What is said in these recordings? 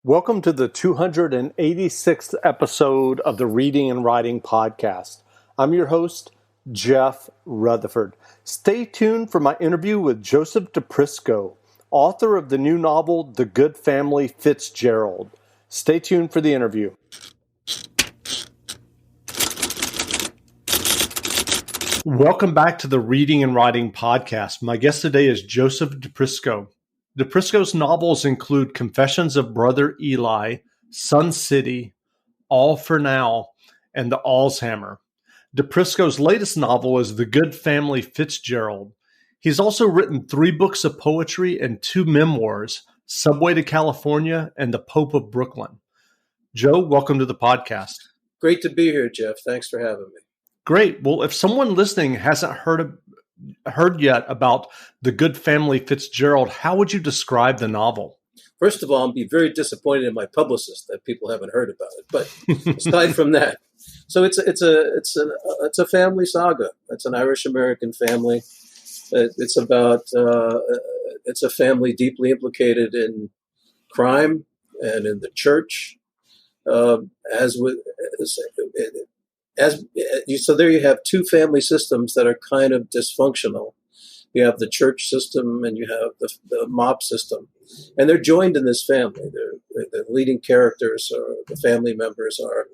Welcome to the 286th episode of the Reading and Writing Podcast. I'm your host, Jeff Rutherford. Stay tuned for my interview with Joseph Di Prisco, author of the new novel, The Good Family Fitzgerald. Stay tuned for the interview. Welcome back to the Reading and Writing Podcast. My guest today is Joseph Di Prisco. Di Prisco's novels include Confessions of Brother Eli, Sun City, All for Now, and The Alzheimer. Di Prisco's latest novel is The Good Family Fitzgerald. He's also written 3 books of poetry and 2 memoirs, Subway to California and The Pope of Brooklyn. Joe, welcome to the podcast. Great to be here, Jeff. Thanks for having me. Great. Well, if someone listening hasn't heard yet about The Good Family Fitzgerald, how would you describe the novel? First of all, I'll be very disappointed in my publicist that people haven't heard about it. But aside from that, so it's a family saga. It's an Irish American family. It's about it's a family deeply implicated in crime and in the church. So there you have 2 family systems that are kind of dysfunctional. You have the church system and you have the mob system, and they're joined in this family. The leading characters or the family members are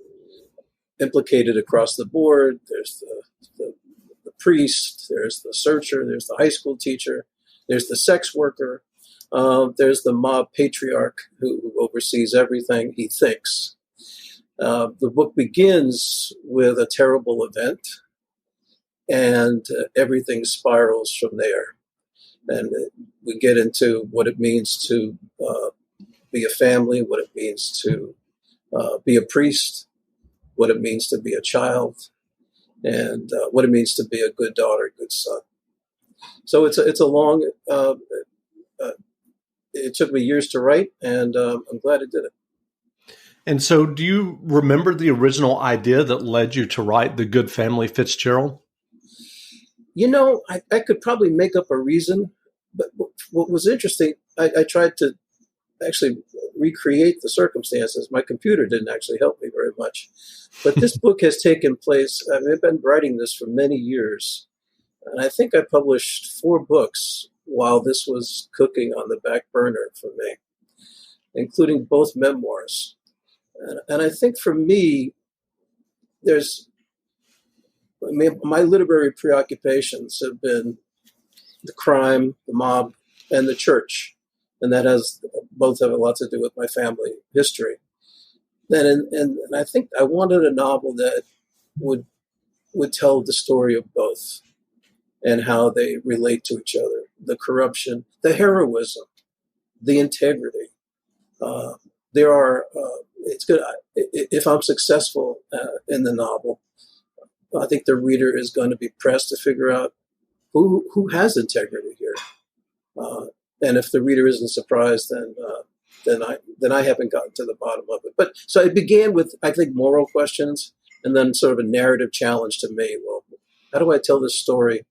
implicated across the board. There's the priest, there's the searcher, there's the high school teacher, there's the sex worker, there's the mob patriarch who oversees everything, he thinks. The book begins with a terrible event, and everything spirals from there. And we get into what it means to be a family, what it means to be a priest, what it means to be a child, and what it means to be a good daughter, good son. So it's a long. It took me years to write, and I'm glad I did it. And so do you remember the original idea that led you to write The Good Family Fitzgerald? You know, I could probably make up a reason, but what was interesting, I tried to actually recreate the circumstances. My computer didn't actually help me very much. But this book has taken place, I've been writing this for many years, and I think I published 4 books while this was cooking on the back burner for me, including both memoirs. And I think for me, my literary preoccupations have been the crime, the mob, and the church. And that both have a lot to do with my family history. And I think I wanted a novel that would tell the story of both and how they relate to each other, the corruption, the heroism, the integrity. It's good. If I'm successful in the novel, I think the reader is going to be pressed to figure out who has integrity here. And if the reader isn't surprised, then I haven't gotten to the bottom of it. But so it began with, I think, moral questions, and then sort of a narrative challenge to me. Well, how do I tell this story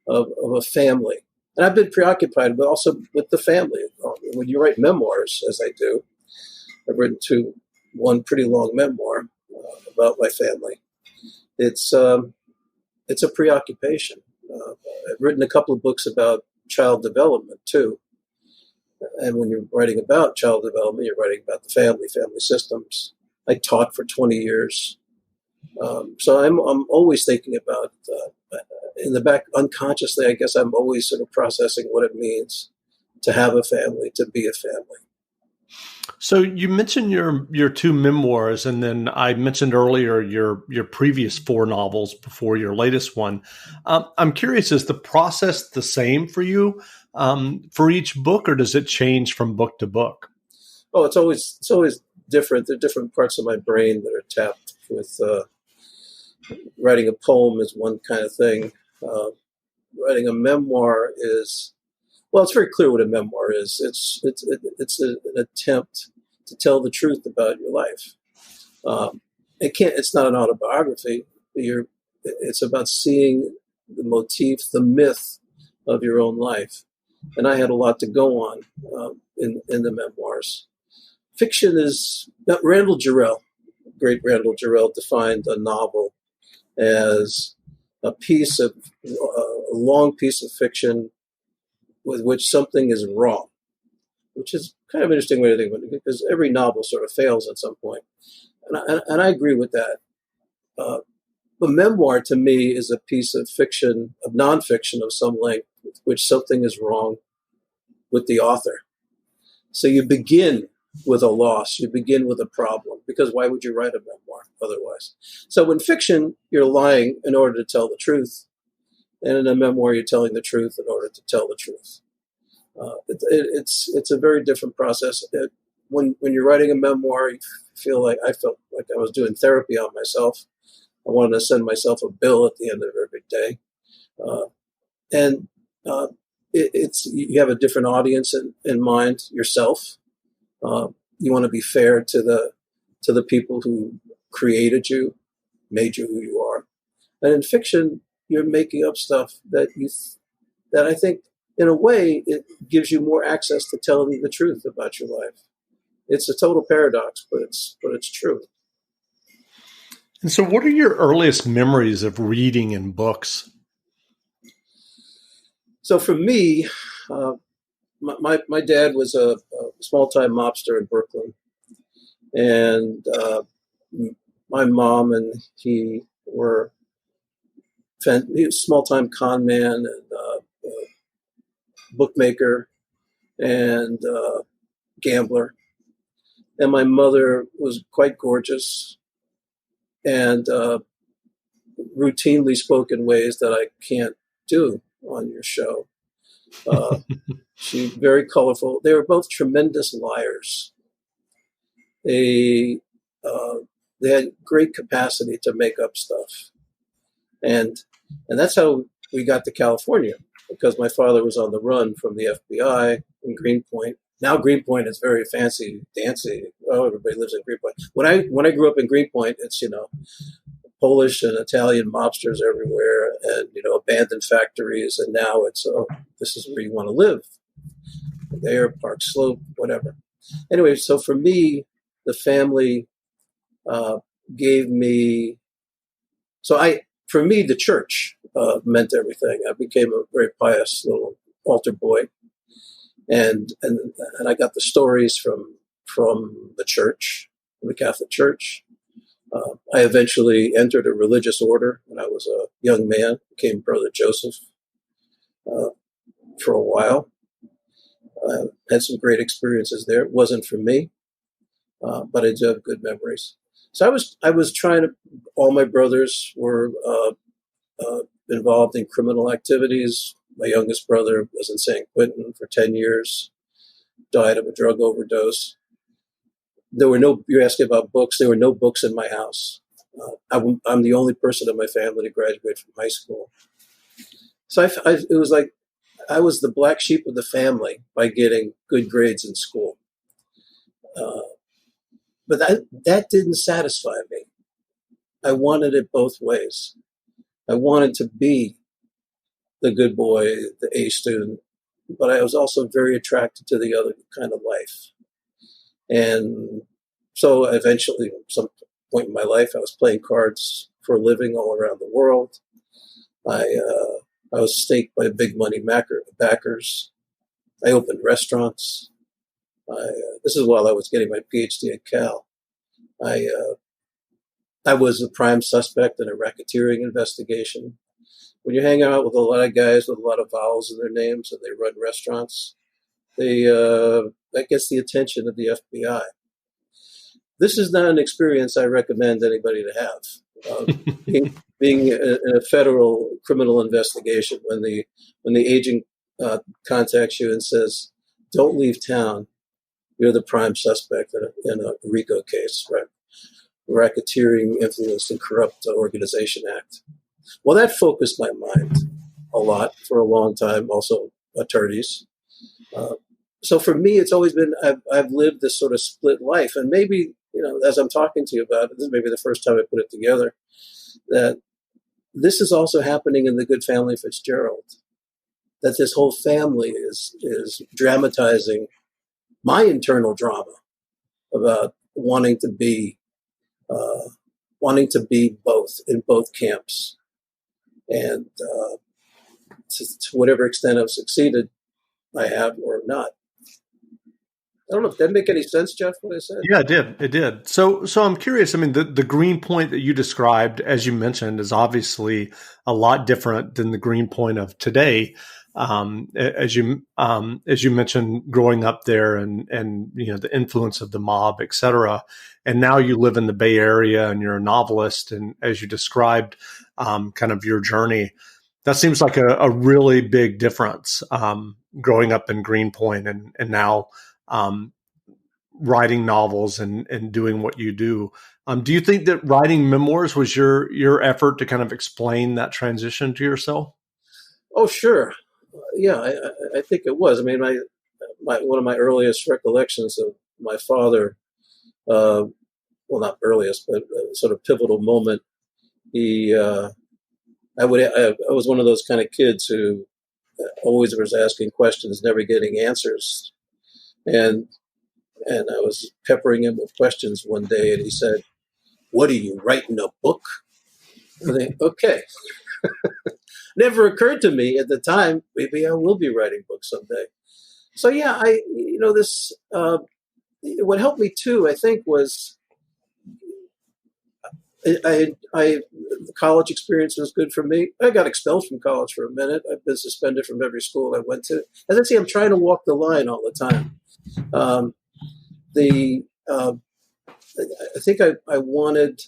of a family? And I've been preoccupied, but also with the family. When you write memoirs, as I do, I've written one pretty long memoir about my family. It's a preoccupation. I've written a couple of books about child development too. And when you're writing about child development, you're writing about the family systems. I taught for 20 years. So I'm always thinking about, in the back unconsciously, I guess I'm always sort of processing what it means to have a family, to be a family. So you mentioned your 2 memoirs, and then I mentioned earlier your previous 4 novels before your latest one. I'm curious, is the process the same for you for each book, or does it change from book to book? Oh, it's always different. There are different parts of my brain that are tapped with writing a poem is one kind of thing. Writing a memoir is, well, it's very clear what a memoir is. It's an attempt to tell the truth about your life. It's not an autobiography. It's about seeing the motif, the myth of your own life. And I had a lot to go on in the memoirs. fiction is, Randall Jarrell, great Randall Jarrell, defined a novel as a long piece of fiction with which something is wrong, which is kind of an interesting way to think about it, because every novel sort of fails at some point. And I agree with that. A memoir to me is a piece of fiction, of nonfiction of some length, with which something is wrong with the author. So you begin with a loss, you begin with a problem, because why would you write a memoir otherwise? So in fiction, you're lying in order to tell the truth. And in a memoir, you're telling the truth in order to tell the truth. It's a very different process. When you're writing a memoir, I felt like I was doing therapy on myself. I wanted to send myself a bill at the end of every day, and you have a different audience in mind yourself. You want to be fair to the people who created you, made you who you are, and in fiction, you're making up stuff that I think, in a way, it gives you more access to telling the truth about your life. It's a total paradox, but it's true. And so what are your earliest memories of reading and books? So for me, my dad was a small-time mobster in Brooklyn. And my mom and he was a small-time con man and bookmaker and gambler. And my mother was quite gorgeous and routinely spoke in ways that I can't do on your show. She's very colorful. They were both tremendous liars. They had great capacity to make up stuff. And that's how we got to California, because my father was on the run from the FBI in Greenpoint. Now Greenpoint is very fancy, dancy. Oh, everybody lives in Greenpoint. When I grew up in Greenpoint, it's, Polish and Italian mobsters everywhere, and abandoned factories. And now it's, this is where you want to live. There, Park Slope, whatever. Anyway, so for me, the family gave me. For me, the church meant everything. I became a very pious little altar boy, and I got the stories from the church, from the Catholic Church. I eventually entered a religious order when I was a young man. Became Brother Joseph for a while. Had some great experiences there. It wasn't for me, but I do have good memories. So I was trying to. All my brothers were involved in criminal activities. My youngest brother was in San Quentin for 10 years, died of a drug overdose. You're asking about books. There were no books in my house. I'm the only person in my family to graduate from high school. So it was like I was the black sheep of the family by getting good grades in school. But that didn't satisfy me. I wanted it both ways. I wanted to be the good boy, the A student, but I was also very attracted to the other kind of life. And so eventually, at some point in my life, I was playing cards for a living all around the world. I was staked by big money backers. I opened restaurants. This is while I was getting my PhD at Cal. I was a prime suspect in a racketeering investigation. When you hang out with a lot of guys with a lot of vowels in their names and they run restaurants, that gets the attention of the FBI. This is not an experience I recommend anybody to have. Being in a federal criminal investigation, when the agent contacts you and says, "Don't leave town. You're the prime suspect in a RICO case, right? Racketeering, Influenced, and Corrupt Organization Act." Well, that focused my mind a lot for a long time. Also, attorneys. So for me, it's always been I've lived this sort of split life, and maybe as I'm talking to you about it, this is maybe the first time I put it together, that this is also happening in the Good Family Fitzgerald. That this whole family is dramatizing my internal drama about wanting to be both in both camps, and to whatever extent I've succeeded, I have or not. I don't know if that make any sense, Jeff, what I said. Yeah, it did. It did. So I'm curious. I mean, the green point that you described, as you mentioned, is obviously a lot different than the green point of today. As you mentioned, growing up there and the influence of the mob, et cetera. And now you live in the Bay Area and you're a novelist. And as you described, kind of your journey, that seems like a really big difference. Growing up in Greenpoint and now, writing novels and doing what you do. Do you think that writing memoirs was your effort to kind of explain that transition to yourself? Oh, sure. Yeah, I think it was. I mean, one of my earliest recollections of my father, well, not earliest, but a sort of pivotal moment. I was one of those kind of kids who always was asking questions, never getting answers. And I was peppering him with questions one day, and he said, "What are you writing, a book?" I think, okay. Never occurred to me at the time, maybe I will be writing books someday. So yeah, what helped me too, I think, was the college experience was good for me. I got expelled from college for a minute. I've been suspended from every school I went to. As I say, I'm trying to walk the line all the time. Um, the I think I wanted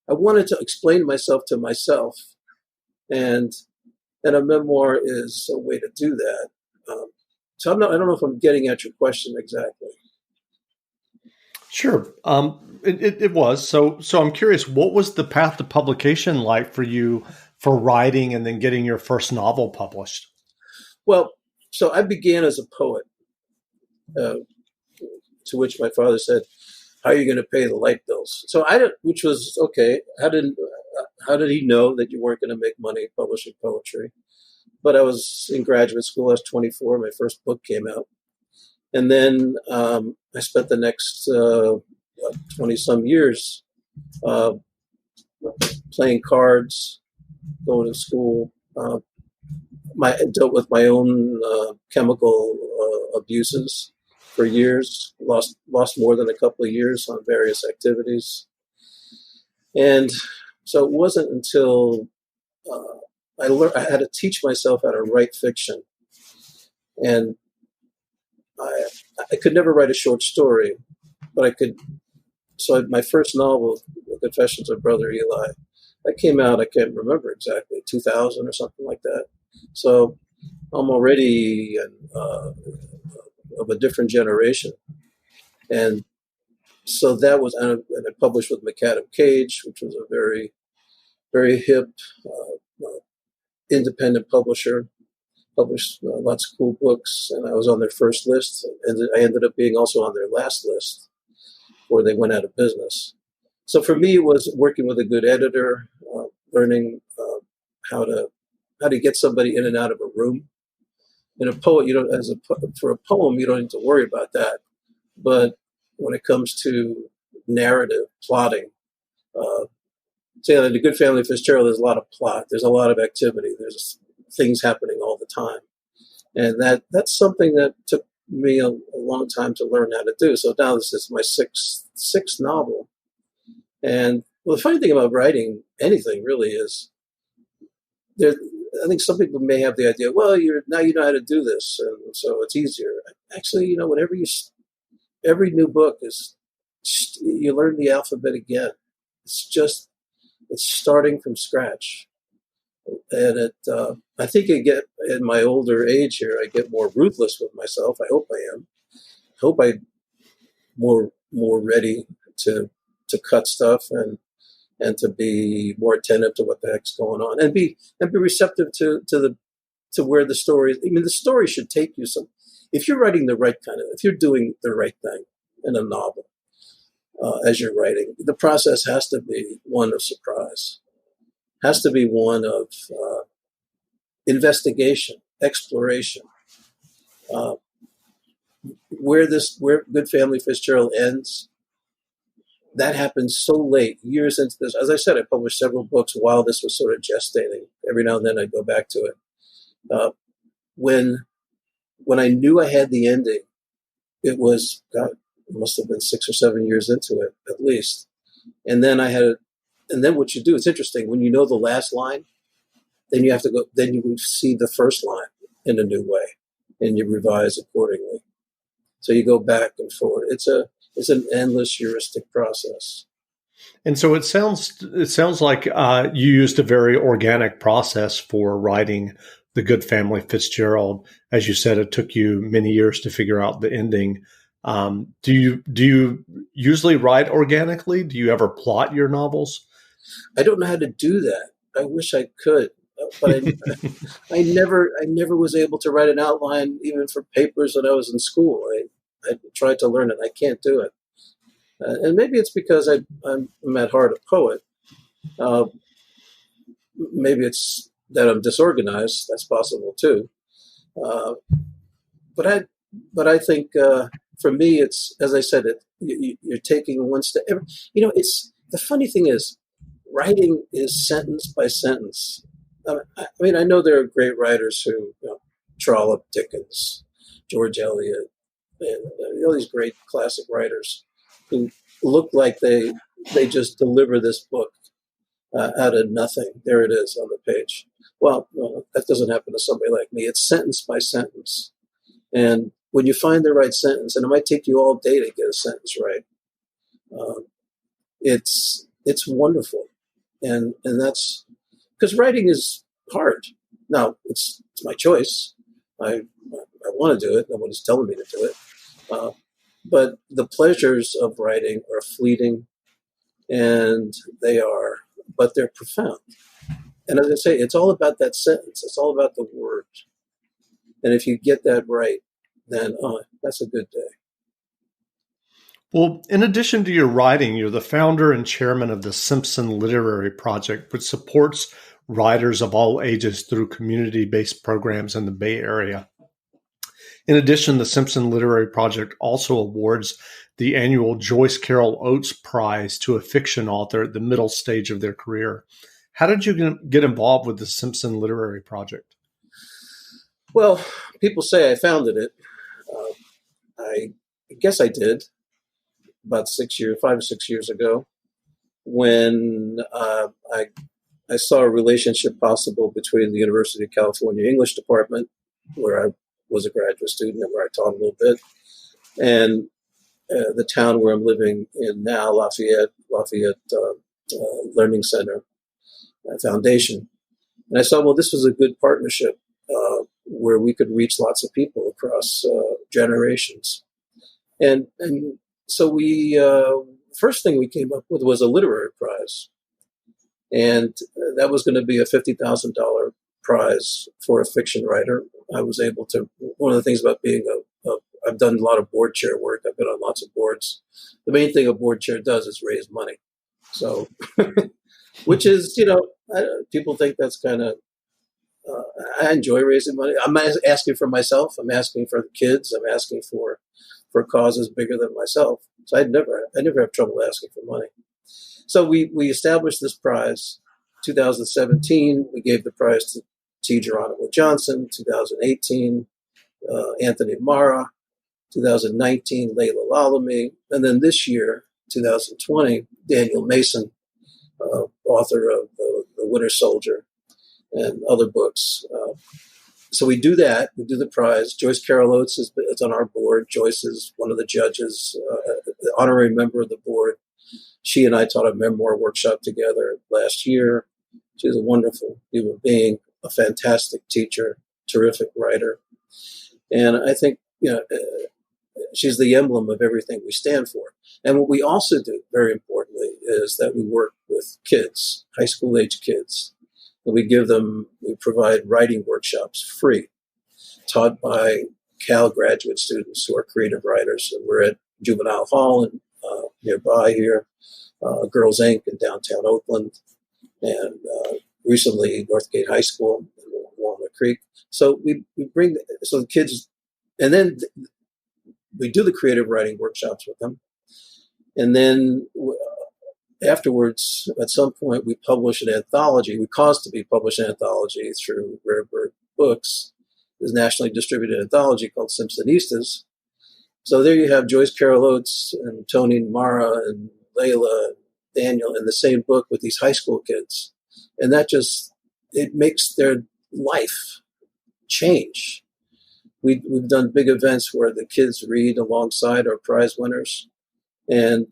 to explain myself to myself, and a memoir is a way to do that. So I don't know if I'm getting at your question exactly. Sure. It was. So I'm curious, what was the path to publication like for you for writing and then getting your first novel published? Well, so I began as a poet, to which my father said, "How are you going to pay the light bills?" So which was okay. How did he know that you weren't going to make money publishing poetry? But I was in graduate school. I was 24. My first book came out. And then I spent the next 20 some years playing cards, going to school. I dealt with my own chemical abuses for years. Lost more than a couple of years on various activities, and so it wasn't until I had to teach myself how to write fiction, and I could never write a short story, but I could. So my first novel, The Confessions of Brother Eli, that came out, I can't remember exactly, 2000 or something like that. So I'm already of a different generation. And so that was, and I published with McAdam Cage, which was a very, very hip, independent publisher, published lots of cool books, and I was on their first list, and I ended up being also on their last list before they went out of business. So for me, it was working with a good editor, learning how to get somebody in and out of a room. In a poet, for a poem, you don't need to worry about that. But when it comes to narrative, plotting, say that in Good Family Fitzgerald, there's a lot of plot, there's a lot of activity, there's things happening all the time, and that's something that took me a long time to learn how to do. So now this is my sixth novel, and well, the funny thing about writing anything really is there. I think some people may have the idea, well, now you know how to do this, and so it's easier. Actually, every new book is, you learn the alphabet again. It's starting from scratch, and I think in my older age here, I get more ruthless with myself. I hope I am. I hope I'm more ready to cut stuff and to be more attentive to what the heck's going on, and be receptive to where the story is. I mean, the story should take you if you're writing if you're doing the right thing in a novel, as you're writing, the process has to be one of surprise, has to be one of investigation, exploration. where Good Family Fitzgerald ends, that happened so late, years into this. As I said, I published several books while this was sort of gestating. Every now and then I'd go back to it. When I knew I had the ending, it was, God, it must have been 6 or 7 years into it, at least. And then what you do, it's interesting, when you know the last line, then you have to go, then you see the first line in a new way, and you revise accordingly. So you go back and forward. It's an endless heuristic process. And so it sounds like you used a very organic process for writing The Good Family Fitzgerald. As you said, it took you many years to figure out the ending. Do you usually write organically? Do you ever plot your novels? I don't know how to do that. I wish I could, but I never was able to write an outline even for papers when I was in school. I tried to learn it. I can't do it. And maybe it's because I'm at heart a poet. Maybe it's that I'm disorganized. That's possible too. But I think for me, it's, as I said, you're taking one step. It's the funny thing is, writing is sentence by sentence. I mean, I know there are great writers who, Trollope, Dickens, George Eliot, and all these great classic writers who look like they just deliver this book out of nothing. There it is on the page. Well, that doesn't happen to somebody like me. It's sentence by sentence. And when you find the right sentence, and it might take you all day to get a sentence right, it's wonderful. And that's because writing is hard. Now, it's my choice. I want to do it. Nobody's telling me to do it. But the pleasures of writing are fleeting, and but they're profound. And as I say, it's all about that sentence. It's all about the word. And if you get that right, then that's a good day. Well, in addition to your writing, you're the founder and chairman of the Simpson Literary Project, which supports writers of all ages through community-based programs in the Bay Area. In addition, the Simpson Literary Project also awards the annual Joyce Carol Oates Prize to a fiction author at the middle stage of their career. How did you get involved with the Simpson Literary Project? Well, people say I founded it. I guess I did about 5 or 6 years ago, when I saw a relationship possible between the University of California English Department, where I was a graduate student and where I taught a little bit, and the town where I'm living in now, Lafayette Learning Center Foundation. And I saw, well, this was a good partnership where we could reach lots of people across generations. And so we, first thing we came up with was a literary prize. And that was going to be a $50,000 prize for a fiction writer. I was able to, one of the things about being I've done a lot of board chair work. I've been on lots of boards. The main thing a board chair does is raise money. So, which is, people think that's kind of, I enjoy raising money. I'm not asking for myself. I'm asking for the kids. I'm asking for causes bigger than myself. So I never have trouble asking for money. So we established this prize. 2017, we gave the prize to T. Geronimo Johnson. 2018, Anthony Mara. 2019, Layla Lalamy. And then this year, 2020, Daniel Mason, author of The Winter Soldier and other books. So we do that. We do the prize. Joyce Carol Oates is on our board. Joyce is one of the judges, the honorary member of the board. She and I taught a memoir workshop together last year. She's a wonderful human being, a fantastic teacher, terrific writer. And I think, she's the emblem of everything we stand for. And what we also do, very importantly, is that we work with kids, high school age kids. And we provide writing workshops free, taught by Cal graduate students who are creative writers. And we're at Juvenile Hall and nearby here, Girls Inc. in downtown Oakland, and recently Northgate High School in Walnut Creek. So we bring the kids, and then we do the creative writing workshops with them. And then afterwards, at some point, we publish an anthology. We caused to be published an anthology through Rare Bird Books. There's a nationally distributed anthology called Simpsonistas. So there you have Joyce Carol Oates and Tony and Mara and Layla and Daniel in the same book with these high school kids. And that just, it makes their life change. We've done big events where the kids read alongside our prize winners. And,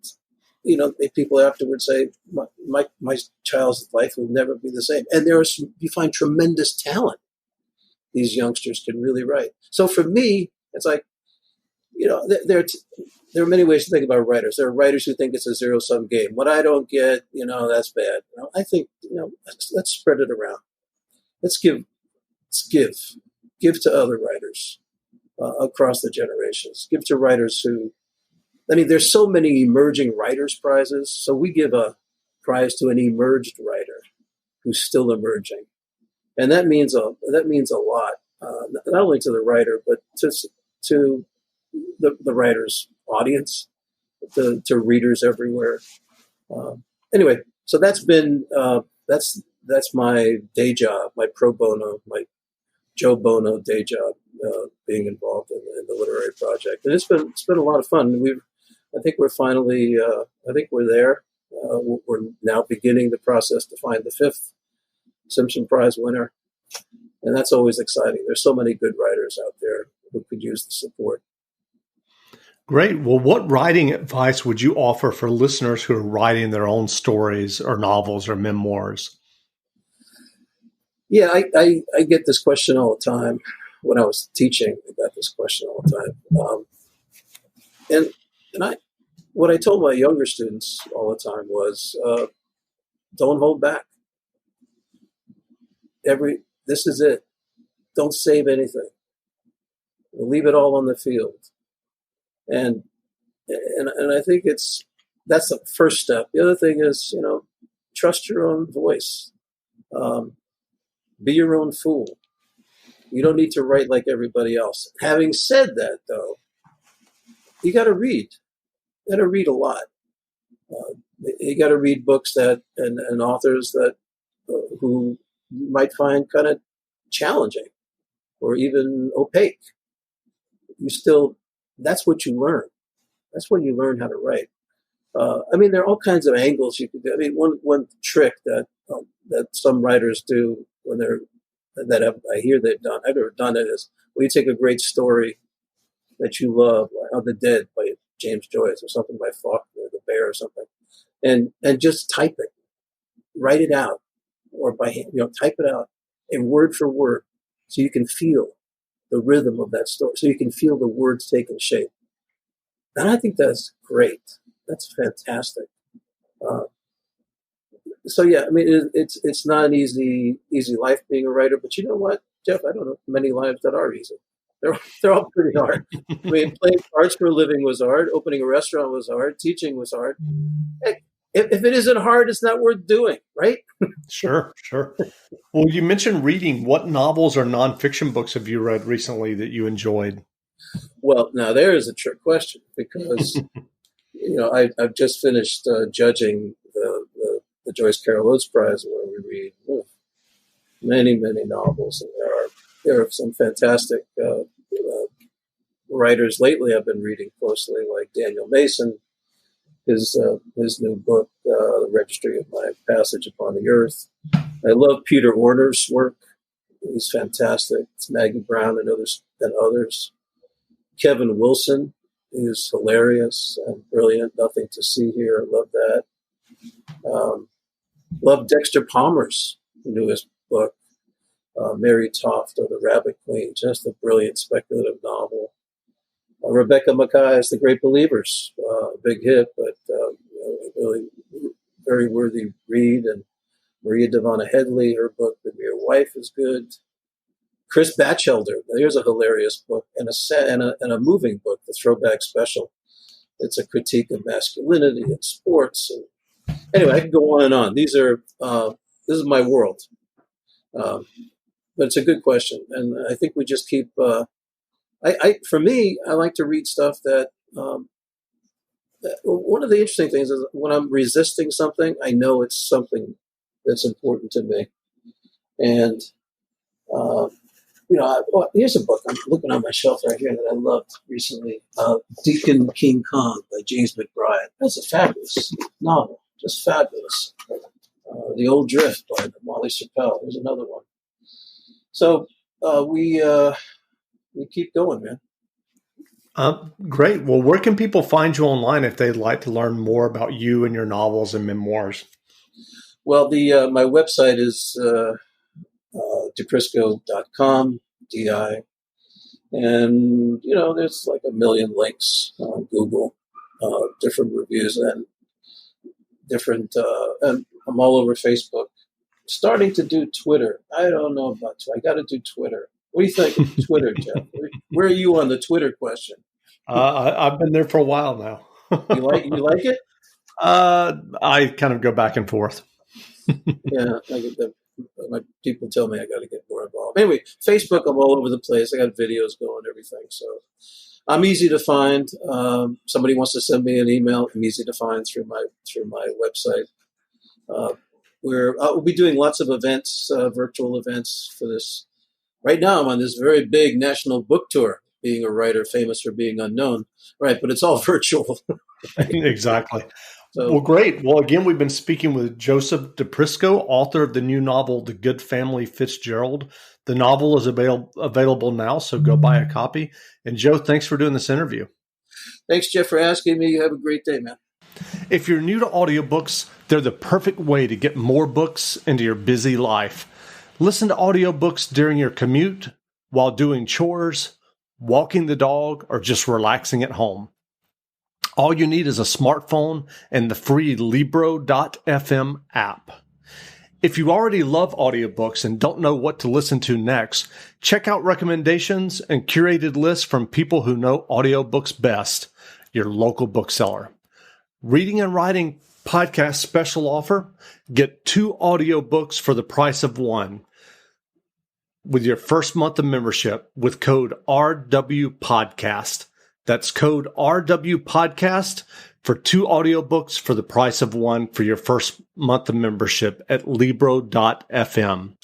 you know, people afterwards say, my child's life will never be the same. And you find tremendous talent. These youngsters can really write. So for me, it's like, you know, there are many ways to think about writers. There are writers who think it's a zero-sum game. What I don't get, you know, that's bad. You know, I think, you know, let's spread it around. Let's give to other writers across the generations. Give to writers who, I mean, there's so many emerging writers prizes. So we give a prize to an emerged writer who's still emerging. And that means a lot, not only to the writer, but to the writer's audience, to readers everywhere. Anyway, so that's been that's my day job, my pro bono, my Joe Bono day job, being involved in the literary project, and it's been a lot of fun. I think we're there. We're now beginning the process to find the 5th Simpson Prize winner, and that's always exciting. There's so many good writers out there who could use the support. Great. Well, what writing advice would you offer for listeners who are writing their own stories or novels or memoirs? Yeah, I get this question all the time. When I was teaching, I got this question all the time. And what I told my younger students all the time was, don't hold back. This is it. Don't save anything. Leave it all on the field. And I think that's the first step. The other thing is, you know, trust your own voice. Be your own fool. You don't need to write like everybody else. Having said that, though, you got to read. You got to read a lot. You got to read books and authors that who you might find kind of challenging or even opaque. That's what you learn. That's when you learn how to write. I mean, there are all kinds of angles you can do. I mean, one trick that some writers do I hear they've done, I've never done it, is when you take a great story that you love, like The Dead by James Joyce or something by Faulkner, The Bear or something, and just type it, write it out, or by hand, you know, type it out and word for word, so you can feel the rhythm of that story, so you can feel the words taking shape. And I think that's great. That's fantastic. So yeah, I mean, it's not an easy life being a writer, but you know what, Jeff? I don't know many lives that are easy. They're all pretty hard. I mean, playing cards for a living was hard. Opening a restaurant was hard. Teaching was hard. Heck, if it isn't hard, it's not worth doing, right? Sure. Well, you mentioned reading. What novels or nonfiction books have you read recently that you enjoyed? Well, now there is a trick question, because you know, I've just finished judging the Joyce Carol Oates Prize, where we read many novels, and there are some fantastic writers lately I've been reading closely, like Daniel Mason, his new book, The Registry of My Passage Upon the Earth. I love Peter Orner's work. He's fantastic. It's Maggie Brown and others. Kevin Wilson is hilarious and brilliant. Nothing to See Here. I love that. Love Dexter Palmer's newest book, Mary Toft or The Rabbit Queen. Just a brilliant speculative novel. Rebecca Mackay's The Great Believers, big hit, but really very worthy read. And Maria Devana Headley, her book The Mere Wife is good. Chris Batchelder, here's a hilarious book and a moving book, The Throwback Special. It's a critique of masculinity and sports. And anyway, I can go on and on. This is my world. But it's a good question, and I think we just keep For me, I like to read stuff that. One of the interesting things is when I'm resisting something, I know it's something that's important to me. And uh, here's a book I'm looking on my shelf right here that I loved recently. Deacon King Kong by James McBride. That's a fabulous novel, just fabulous. The Old Drift by Molly Serpell. There's another one. So we keep going, man. Great. Well, where can people find you online if they'd like to learn more about you and your novels and memoirs? Well, my website is diprisco.com, DI. And, there's like a million links on Google, different reviews and different, and I'm all over Facebook. Starting to do Twitter. I don't know about Twitter. I got to do Twitter. What do you think of Twitter, Jeff? Where are you on the Twitter question? I've been there for a while now. You like it? I kind of go back and forth. Yeah, my people tell me I got to get more involved. Anyway, Facebook, I'm all over the place. I got videos going, everything. So I'm easy to find. Somebody wants to send me an email, I'm easy to find through my website. We'll be doing lots of events, virtual events for this. Right now, I'm on this very big national book tour, being a writer famous for being unknown. Right, but it's all virtual. Exactly. Well, great. Well, again, we've been speaking with Joseph Di Prisco, author of the new novel, The Good Family Fitzgerald. The novel is available now, so go buy a copy. And Joe, thanks for doing this interview. Thanks, Jeff, for asking me. You have a great day, man. If you're new to audiobooks, they're the perfect way to get more books into your busy life. Listen to audiobooks during your commute, while doing chores, walking the dog, or just relaxing at home. All you need is a smartphone and the free Libro.fm app. If you already love audiobooks and don't know what to listen to next, check out recommendations and curated lists from people who know audiobooks best, your local bookseller. Reading and Writing Podcast special offer, get 2 audiobooks for the price of 1 with your first month of membership with code RWPodcast. That's code RWPodcast for 2 audiobooks for the price of 1 for your first month of membership at Libro.fm.